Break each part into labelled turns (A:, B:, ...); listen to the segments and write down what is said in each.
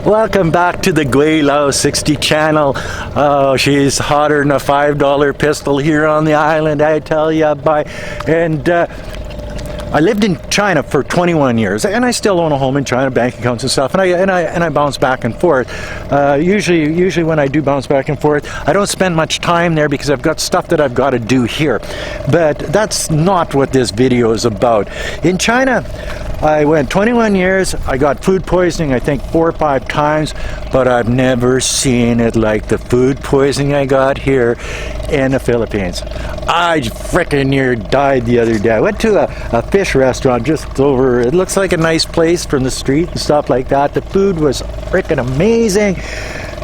A: Welcome back to the Gweilo 60 channel. Oh, she's hotter than a $5 pistol here on the island, I tell ya. And I lived in China for 21 years, and I still own a home in China, bank accounts and stuff. And I bounce back and forth. Usually when I do bounce back and forth, I don't spend much time there because I've got stuff that I've got to do here. But that's not what this video is about. In China, I went 21 years. I got food poisoning, I think 4 or 5 times, but I've never seen it like the food poisoning I got here in the Philippines. I frickin' near died the other day. I went to a fish restaurant just over, it looks like a nice place from the street and stuff like that. The food was frickin' amazing.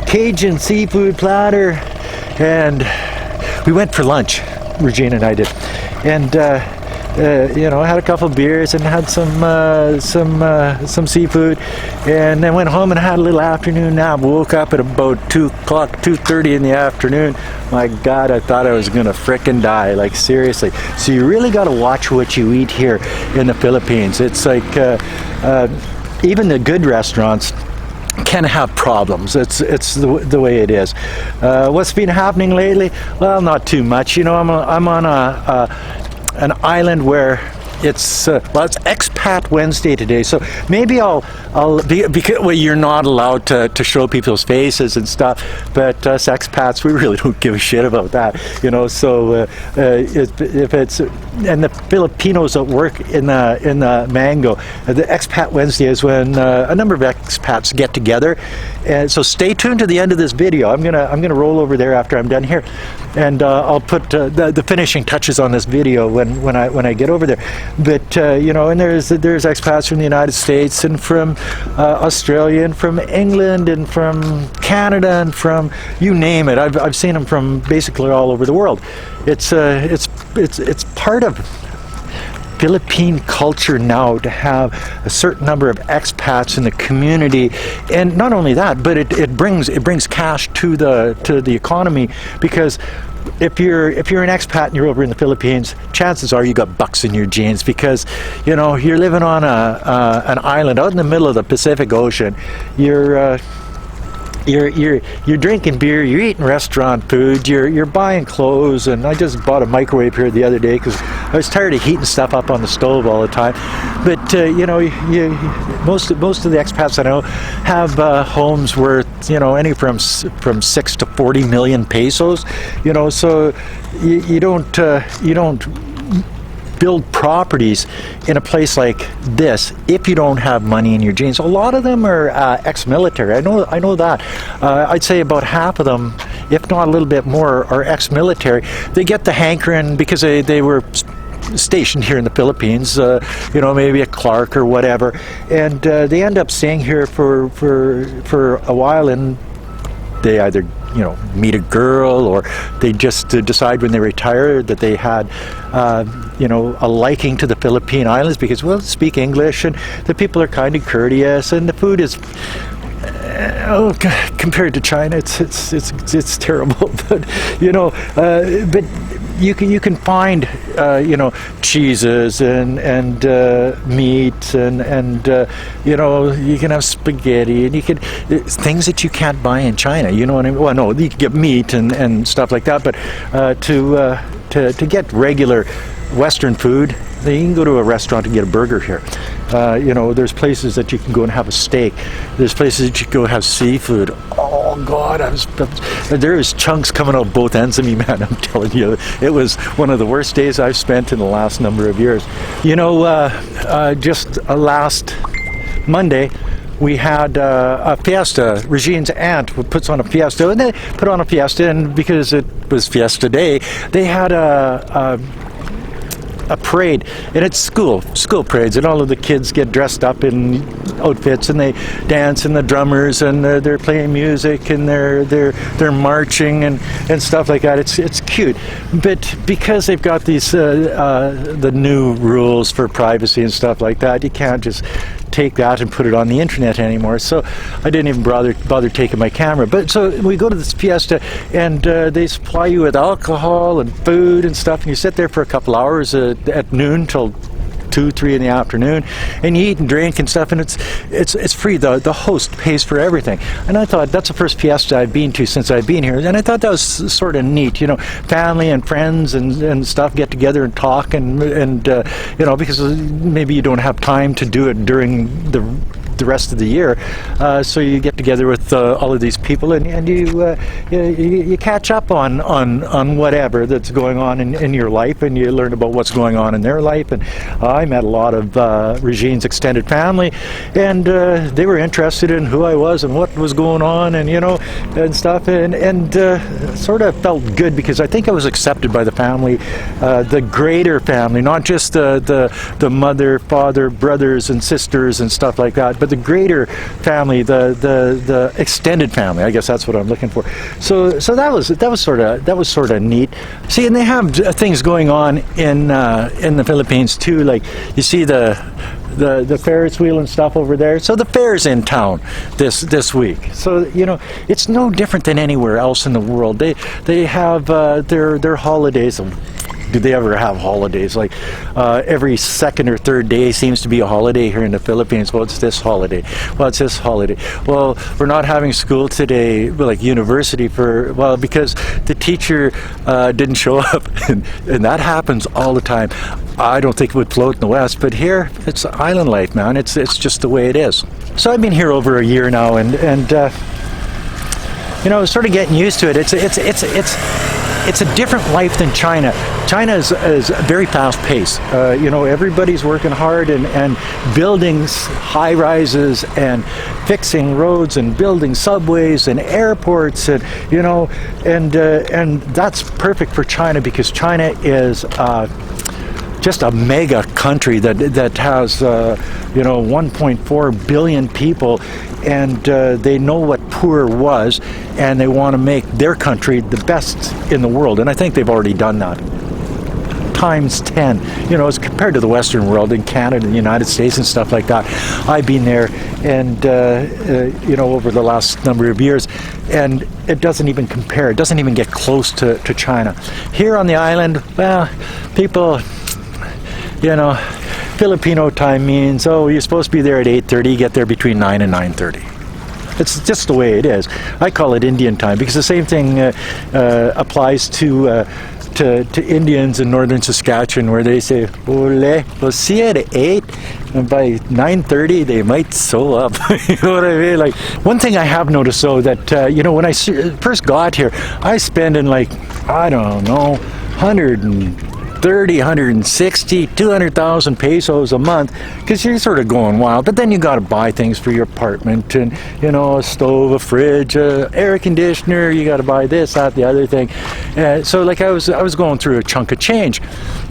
A: Cajun seafood platter, and we went for lunch, Regina and I did. And you know, had a couple of beers and had some seafood, and then went home and had a little afternoon nap. Woke up at about 2:30 in the afternoon. My God, I thought I was gonna frickin' die, like seriously. So you really got to watch what you eat here in the Philippines. It's like even the good restaurants can have problems. It's the way it is. What's been happening lately? Well, not too much. You know, I'm on an island where it's well, it's Expat Wednesday today, so maybe I'll because well, you're not allowed to show people's faces and stuff, but us expats, we really don't give a shit about that, you know. So if it's, and the Filipinos that work in the Mango, the Expat Wednesday is when a number of expats get together, and so stay tuned to the end of this video. I'm gonna roll over there after I'm done here, and I'll put the finishing touches on this video when I get over there. But you know, and there's expats from the United States and from Australia and from England and from Canada and from you name it. I've seen them from basically all over the world. It's part of Philippine culture now to have a certain number of expats in the community, and not only that, but it brings cash to the economy, because if you're an expat and you're over in the Philippines, chances are you got bucks in your jeans, because you know you're living on an island out in the middle of the Pacific Ocean. You're drinking beer, you're eating restaurant food, you're buying clothes, and I just bought a microwave here the other day because I was tired of heating stuff up on the stove all the time. But you know, most of the expats I know have homes worth, you know, from 6 to 40 million pesos. You know, so you don't build properties in a place like this if you don't have money in your jeans. A lot of them are ex-military. I know that. I'd say about half of them, if not a little bit more, are ex-military. They get the hankering because they were stationed here in the Philippines, you know, maybe at Clark or whatever, and they end up staying here for a while, and they either, you know, meet a girl, or they just decide when they retire that they had you know, a liking to the Philippine Islands because, well, speak English, and the people are kind of courteous, and the food is compared to China, it's terrible. But you know, but you can find you know, cheeses and meat and you know, you can have spaghetti, and you can things that you can't buy in China. You know what I mean? Well, no, you can get meat and stuff like that, but to get regular Western food, you can go to a restaurant and get a burger here. You know, there's places that you can go and have a steak. There's places that you can go have seafood. Oh God, there is chunks coming out both ends of me, man. I'm telling you, it was one of the worst days I've spent in the last number of years. You know, just last Monday, we had a fiesta. Regine's aunt puts on a fiesta, and they put on a fiesta, and because it was fiesta day, they had a parade, and it's school parades, and all of the kids get dressed up in outfits, and they dance, and the drummers, and they're playing music, and they're marching and stuff like that. It's cute, but because they've got these the new rules for privacy and stuff like that, you can't just take that and put it on the internet anymore. So I didn't even bother taking my camera. But so we go to this fiesta, and they supply you with alcohol and food and stuff, and you sit there for a couple hours at noon till 2, 3 in the afternoon, and you eat and drink and stuff, and it's free. The host pays for everything. And I thought that's the first fiesta I've been to since I've been here, and I thought that was sort of neat. You know, family and friends and stuff get together and talk, and you know, because maybe you don't have time to do it during the rest of the year, so you get together with all of these people, and you catch up on whatever that's going on in your life, and you learn about what's going on in their life. And I met a lot of Regine's extended family, and they were interested in who I was and what was going on, and you know, and stuff, and sort of felt good because I think I was accepted by the family, the greater family, not just the mother, father, brothers and sisters and stuff like that, but the greater family, the extended family. I guess that's what I'm looking for. So that was sort of neat. See, and they have things going on in the Philippines too. Like you see the Ferris wheel and stuff over there. So the fair's in town this week. So you know, it's no different than anywhere else in the world. They have their holidays. Do they ever have holidays? Like every second or third day seems to be a holiday here in the Philippines. Well, it's this holiday. Well, it's this holiday. Well, we're not having school today, like university, because the teacher didn't show up, and that happens all the time. I don't think it would float in the West, but here it's island life, man. It's just the way it is. So I've been here over a year now, and you know, sort of getting used to it. It's a different life than China. China is very fast paced. You know, everybody's working hard and building high rises and fixing roads and building subways and airports, and you know, and that's perfect for China because China is just a mega country that has you know, 1.4 billion people, and they know what poor was, and they want to make their country the best in the world, and I think they've already done that times 10, you know, as compared to the Western world in Canada and the United States and stuff like that. I've been there, and you know, over the last number of years, and it doesn't even compare. It doesn't even get close to China. Here on the island, well, people, you know, Filipino time means, oh, you're supposed to be there at 8:30, get there between 9 and 9:30. It's just the way it is. I call it Indian time because the same thing applies to Indians in northern Saskatchewan, where they say, "Ole, we'll see you at 8," and by 9:30 they might sew up. You know what I mean? Like, one thing I have noticed though, that you know, when I first got here, I spend in, like, I don't know, 130, 160, 200,000 pesos a month, because you're sort of going wild. But then you got to buy things for your apartment, and you know, a stove, a fridge, a air conditioner. You got to buy this, that, the other thing. So like I was going through a chunk of change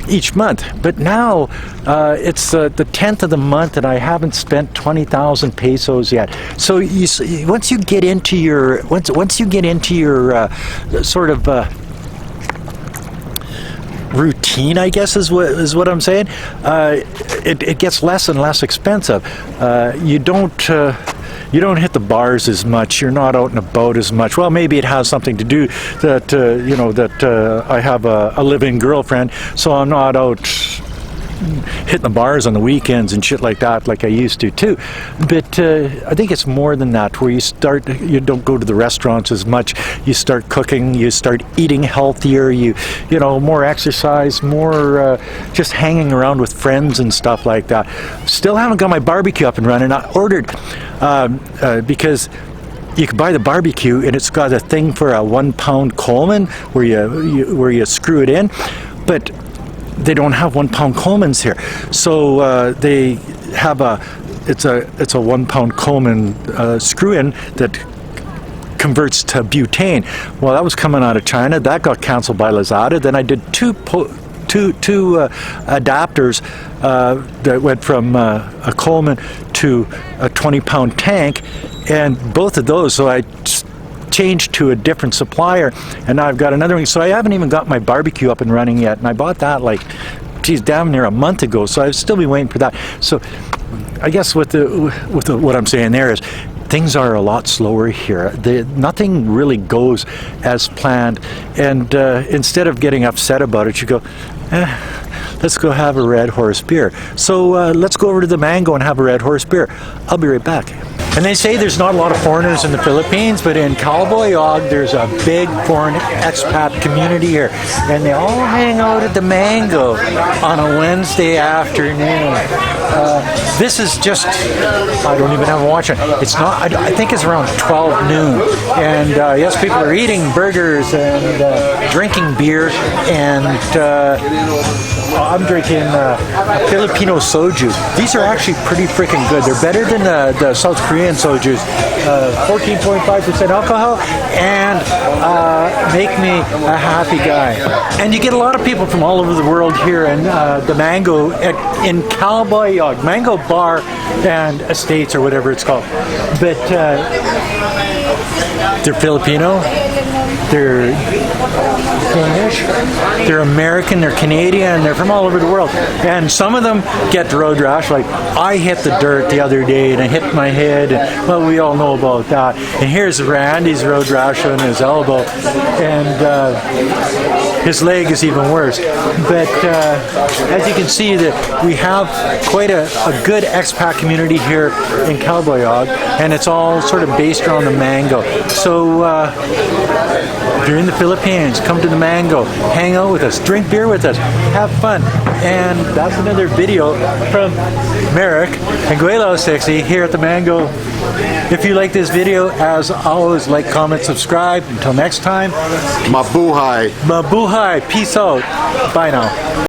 A: each month. But now it's the 10th of the month, and I haven't spent 20,000 pesos yet. So once you get into your sort of routine, I guess is what I'm saying, it gets less and less expensive. You don't hit the bars as much. You're not out and about as much. Well, maybe it has something to do that you know, that I have a live-in girlfriend, so I'm not out hitting the bars on the weekends and shit like that like I used to too. But I think it's more than that, where you don't go to the restaurants as much. You start cooking, you start eating healthier, you know, more exercise, more just hanging around with friends and stuff like that. Still haven't got my barbecue up and running. I ordered because you can buy the barbecue, and it's got a thing for a 1 pound Coleman where you screw it in, but they don't have 1 pound Colemans here. So they have it's a 1 pound Coleman screw in that converts to butane. Well, that was coming out of China. That got canceled by Lazada. Then I did two adapters that went from a Coleman to a 20-pound tank, and both of those, so I changed to a different supplier, and now I've got another one. So I haven't even got my barbecue up and running yet, and I bought that, like, geez, damn near a month ago, so I'll still be waiting for that. So I guess what I'm saying there is, things are a lot slower here. Nothing really goes as planned, and instead of getting upset about it, you go, Let's go have a Red Horse beer. So let's go over to the Mango and have a Red Horse beer. I'll be right back. And they say there's not a lot of foreigners in the Philippines, but in Calbayog there's a big foreign expat community here. And they all hang out at the Mango on a Wednesday afternoon. This is just, I don't even have a watch on. It's not, I think it's around 12 noon. And yes, people are eating burgers and drinking beer. And I'm drinking Filipino soju. These are actually pretty freaking good. They're better than the South Korean sojus. 14.5% alcohol and make me a happy guy. And you get a lot of people from all over the world here in the Mango in Calbayog, Mango Bar and Estates or whatever it's called. But they're Filipino, they're Danish, they're American, they're Canadian, they're from all over the world. And some of them get road rash. Like I hit the dirt the other day and I hit my head. And, well, we all know about that. And here's Randy's road rash on his elbow. And his leg is even worse. But as you can see, that we have quite a good expat community here in Calbayog, and it's all sort of based around the Mango. So if you're in the Philippines, come to the Mango, hang out with us, drink beer with us, have fun. And that's another video from Merrick and Gweilo 60 here at the Mango. If you like this video, as always, like, comment, subscribe. Until next time,
B: Mabuhay.
A: Mabuhay. Peace out. Bye now.